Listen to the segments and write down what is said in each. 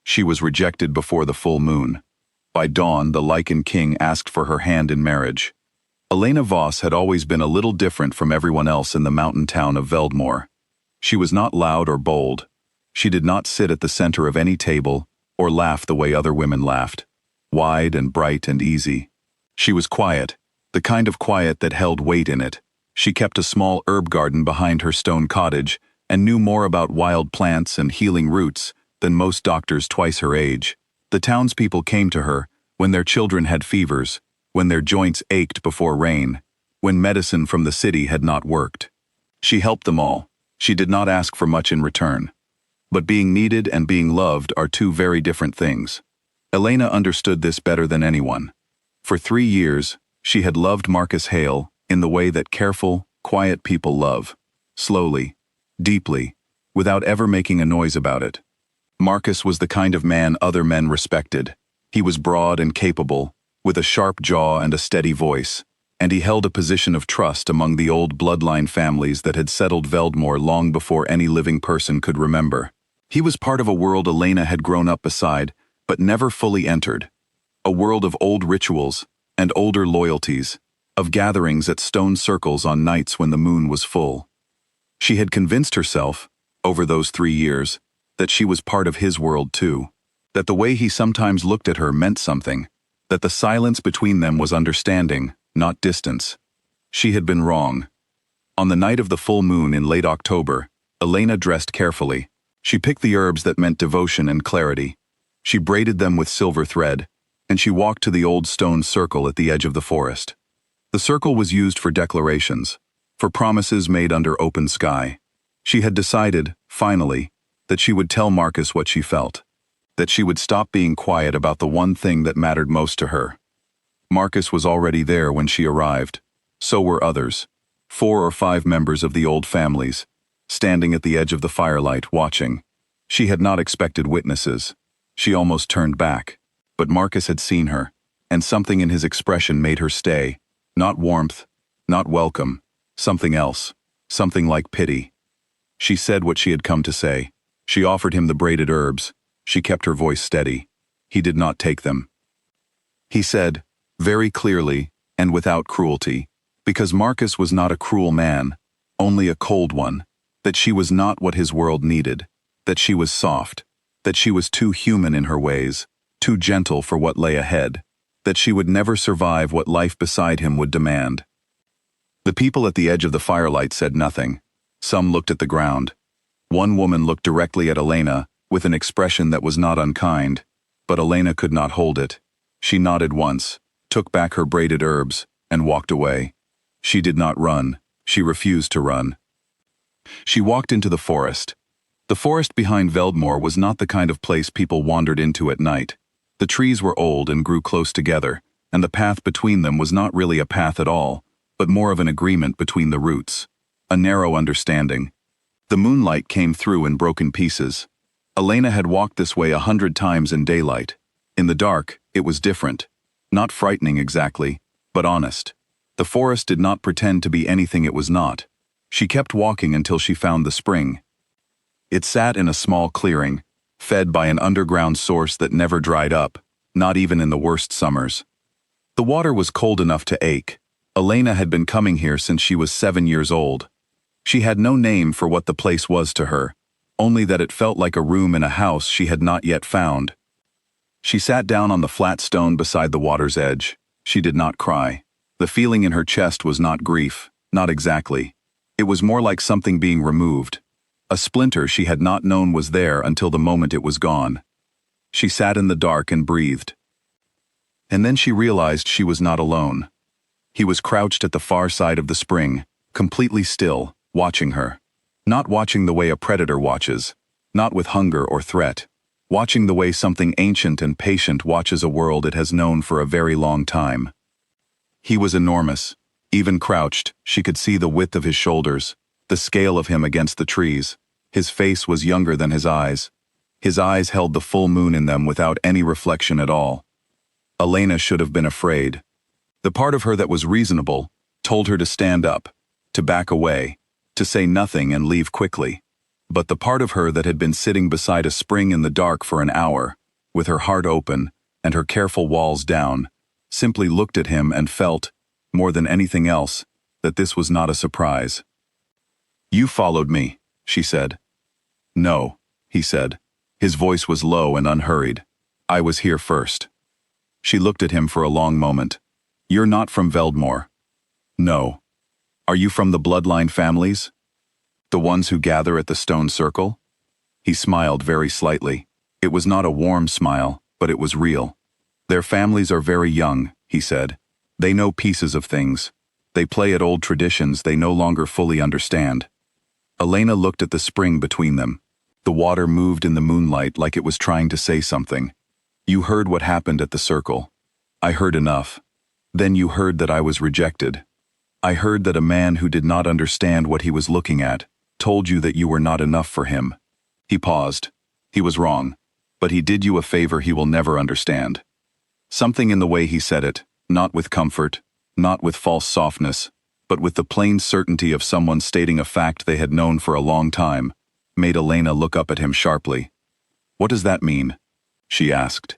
She was rejected before the full moon. By dawn, the Lycan king asked for her hand in marriage. Elena Voss had always been a little different from everyone else in the mountain town of Veldmore. She was not loud or bold. She did not sit at the center of any table or laugh the way other women laughed, wide and bright and easy. She was quiet, the kind of quiet that held weight in it. She kept a small herb garden behind her stone cottage and knew more about wild plants and healing roots than most doctors twice her age. The townspeople came to her when their children had fevers, when their joints ached before rain, when medicine from the city had not worked. She helped them all. She did not ask for much in return. But being needed and being loved are two very different things. Elena understood this better than anyone. For 3 years, she had loved Marcus Hale in the way that careful, quiet people love, slowly, deeply, without ever making a noise about it. Marcus was the kind of man other men respected. He was broad and capable, with a sharp jaw and a steady voice, and he held a position of trust among the old bloodline families that had settled Veldmore long before any living person could remember. He was part of a world Elena had grown up beside, but never fully entered. A world of old rituals and older loyalties, of gatherings at stone circles on nights when the moon was full. She had convinced herself, over those 3 years, that she was part of his world too, that the way he sometimes looked at her meant something, that the silence between them was understanding, not distance. She had been wrong. On the night of the full moon in late October, Elena dressed carefully. She picked the herbs that meant devotion and clarity. She braided them with silver thread, and she walked to the old stone circle at the edge of the forest. The circle was used for declarations, for promises made under open sky. She had decided, finally, that she would tell Marcus what she felt, that she would stop being quiet about the one thing that mattered most to her. Marcus was already there when she arrived. So were others, 4 or 5 members of the old families, standing at the edge of the firelight, watching. She had not expected witnesses. She almost turned back, but Marcus had seen her, and something in his expression made her stay. Not warmth, not welcome, something else, something like pity. She said what she had come to say. She offered him the braided herbs. She kept her voice steady. He did not take them. He said, very clearly and without cruelty, because Marcus was not a cruel man, only a cold one, that she was not what his world needed, that she was soft, that she was too human in her ways, too gentle for what lay ahead, that she would never survive what life beside him would demand. The people at the edge of the firelight said nothing. Some looked at the ground. One woman looked directly at Elena with an expression that was not unkind, but Elena could not hold it. She nodded once, took back her braided herbs, and walked away. She did not run. She refused to run. She walked into the forest. The forest behind Veldmore was not the kind of place people wandered into at night. The trees were old and grew close together, and the path between them was not really a path at all, but more of an agreement between the roots, a narrow understanding. The moonlight came through in broken pieces. Elena had walked this way 100 times in daylight. In the dark, it was different. Not frightening exactly, but honest. The forest did not pretend to be anything it was not. She kept walking until she found the spring. It sat in a small clearing, fed by an underground source that never dried up, not even in the worst summers. The water was cold enough to ache. Elena had been coming here since she was 7 years old. She had no name for what the place was to her, only that it felt like a room in a house she had not yet found. She sat down on the flat stone beside the water's edge. She did not cry. The feeling in her chest was not grief, not exactly. It was more like something being removed. A splinter she had not known was there until the moment it was gone. She sat in the dark and breathed. And then she realized she was not alone. He was crouched at the far side of the spring, completely still, watching her. Not watching the way a predator watches, not with hunger or threat, watching the way something ancient and patient watches a world it has known for a very long time. He was enormous. Even crouched, she could see the width of his shoulders, the scale of him against the trees. His face was younger than his eyes. His eyes held the full moon in them without any reflection at all. Elena should have been afraid. The part of her that was reasonable told her to stand up, to back away, to say nothing and leave quickly. But the part of her that had been sitting beside a spring in the dark for an hour, with her heart open and her careful walls down, simply looked at him and felt, more than anything else, that this was not a surprise. "You followed me," she said. "No," he said. His voice was low and unhurried. "I was here first." She looked at him for a long moment. "You're not from Veldmore." "No." "Are you from the bloodline families? The ones who gather at the stone circle?" He smiled very slightly. It was not a warm smile, but it was real. "Their families are very young," he said. "They know pieces of things. They play at old traditions they no longer fully understand." Elena looked at the spring between them. The water moved in the moonlight like it was trying to say something. "You heard what happened at the circle." "I heard enough." "Then you heard that I was rejected." "I heard that a man who did not understand what he was looking at told you that you were not enough for him." He paused. He was wrong, but he did you a favor he will never understand. Something in the way he said it, not with comfort, not with false softness, but with the plain certainty of someone stating a fact they had known for a long time, made Elena look up at him sharply. "What does that mean?" she asked.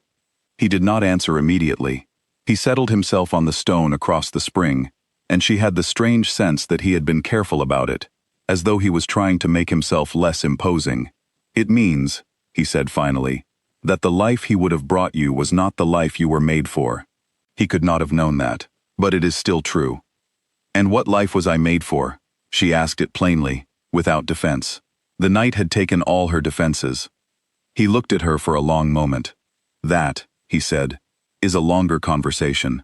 He did not answer immediately. He settled himself on the stone across the spring, and she had the strange sense that he had been careful about it, as though he was trying to make himself less imposing. "It means," he said finally, "that the life he would have brought you was not the life you were made for." He could not have known that, but it is still true. "And what life was I made for?" She asked it plainly, without defense. The night had taken all her defenses. He looked at her for a long moment. "That," he said, "is a longer conversation."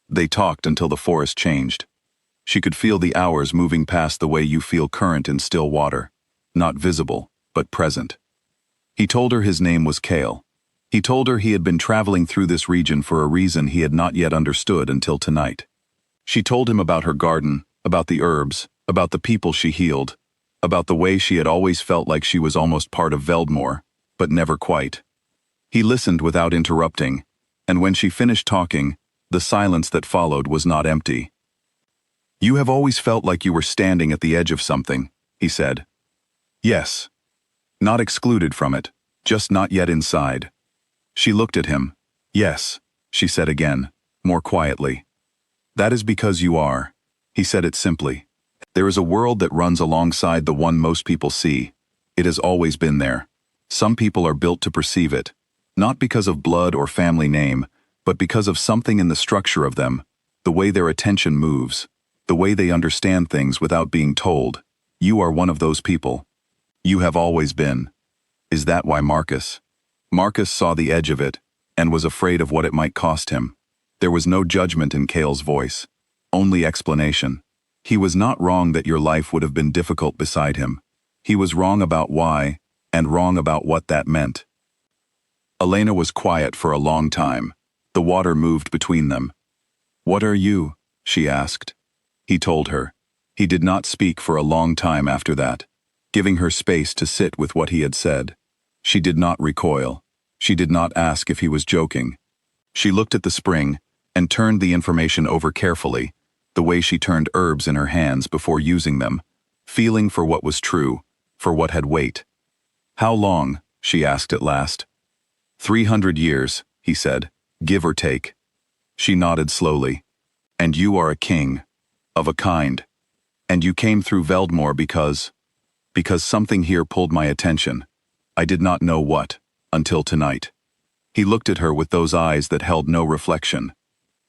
They talked until the forest changed. She could feel the hours moving past the way you feel current in still water, not visible, but present. He told her his name was Kale. He told her he had been traveling through this region for a reason he had not yet understood until tonight. She told him about her garden, about the herbs, about the people she healed, about the way she had always felt like she was almost part of Veldmore, but never quite. He listened without interrupting, and when she finished talking, the silence that followed was not empty. "You have always felt like you were standing at the edge of something," he said. "Yes. Not excluded from it, just not yet inside." She looked at him. "Yes," she said again, more quietly. "That is because you are." He said it simply. "There is a world that runs alongside the one most people see. It has always been there. Some people are built to perceive it, not because of blood or family name, but because of something in the structure of them, the way their attention moves, the way they understand things without being told. You are one of those people. You have always been." Is that why Marcus? Marcus saw the edge of it, and was afraid of what it might cost him. There was no judgment in Kale's voice, only explanation. He was not wrong that your life would have been difficult beside him. He was wrong about why, and wrong about what that meant. Elena was quiet for a long time. The water moved between them. "What are you?" she asked. He told her. He did not speak for a long time after that, giving her space to sit with what he had said. She did not recoil. She did not ask if he was joking. She looked at the spring and turned the information over carefully, the way she turned herbs in her hands before using them, feeling for what was true, for what had weight. "How long?" she asked at last. 300 years, he said, give or take. She nodded slowly. "And you are a king, of a kind. And you came through Veldmore because something here pulled my attention. I did not know what, until tonight." He looked at her with those eyes that held no reflection.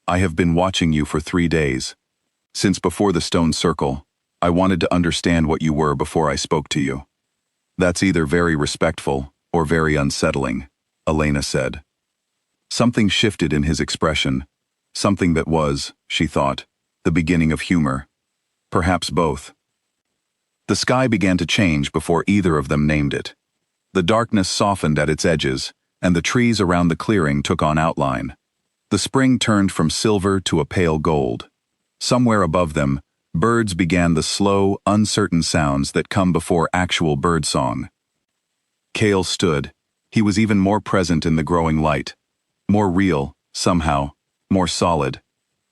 "I have been watching you for 3 days. Since before the stone circle, I wanted to understand what you were before I spoke to you." "That's either very respectful or very unsettling," Elena said. Something shifted in his expression, something that was, she thought, the beginning of humor. Perhaps both. The sky began to change before either of them named it. The darkness softened at its edges, and the trees around the clearing took on outline. The spring turned from silver to a pale gold. Somewhere above them, birds began the slow, uncertain sounds that come before actual birdsong. Kale stood. He was even more present in the growing light. More real, somehow, more solid.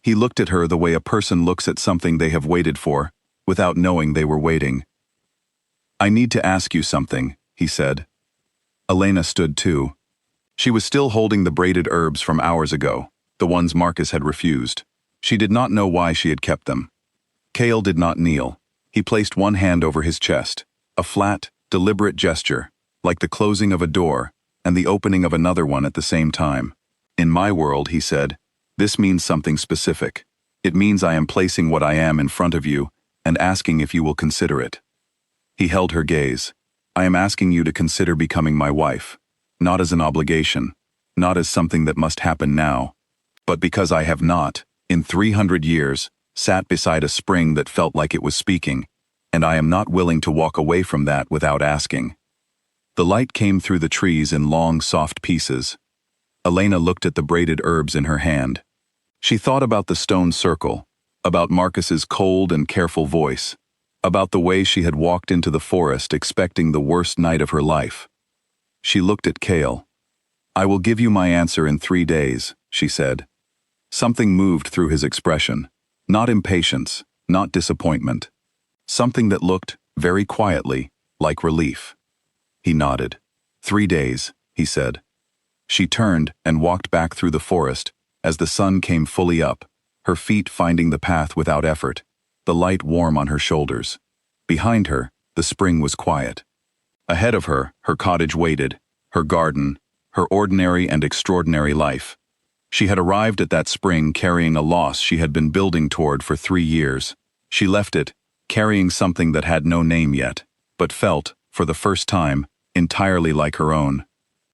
He looked at her the way a person looks at something they have waited for, without knowing they were waiting. I need to ask you something, he said. Elena stood too. She was still holding the braided herbs from hours ago, the ones Marcus had refused. She did not know why she had kept them. Cale did not kneel. He placed one hand over his chest, a flat, deliberate gesture, like the closing of a door and the opening of another one at the same time. In my world, he said, this means something specific. It means I am placing what I am in front of you and asking if you will consider it. He held her gaze. I am asking you to consider becoming my wife, not as an obligation, not as something that must happen now, but because I have not, in 300 years, sat beside a spring that felt like it was speaking, and I am not willing to walk away from that without asking. The light came through the trees in long, soft pieces. Elena looked at the braided herbs in her hand. She thought about the stone circle, about Marcus's cold and careful voice, about the way she had walked into the forest expecting the worst night of her life. She looked at Cale. I will give you my answer in 3 days, she said. Something moved through his expression, not impatience, not disappointment. Something that looked, very quietly, like relief. He nodded. 3 days, he said. She turned and walked back through the forest as the sun came fully up, her feet finding the path without effort, the light warm on her shoulders. Behind her, the spring was quiet. Ahead of her, her cottage waited, her garden, her ordinary and extraordinary life. She had arrived at that spring carrying a loss she had been building toward for 3 years. She left it, carrying something that had no name yet, but felt, for the first time, entirely like her own.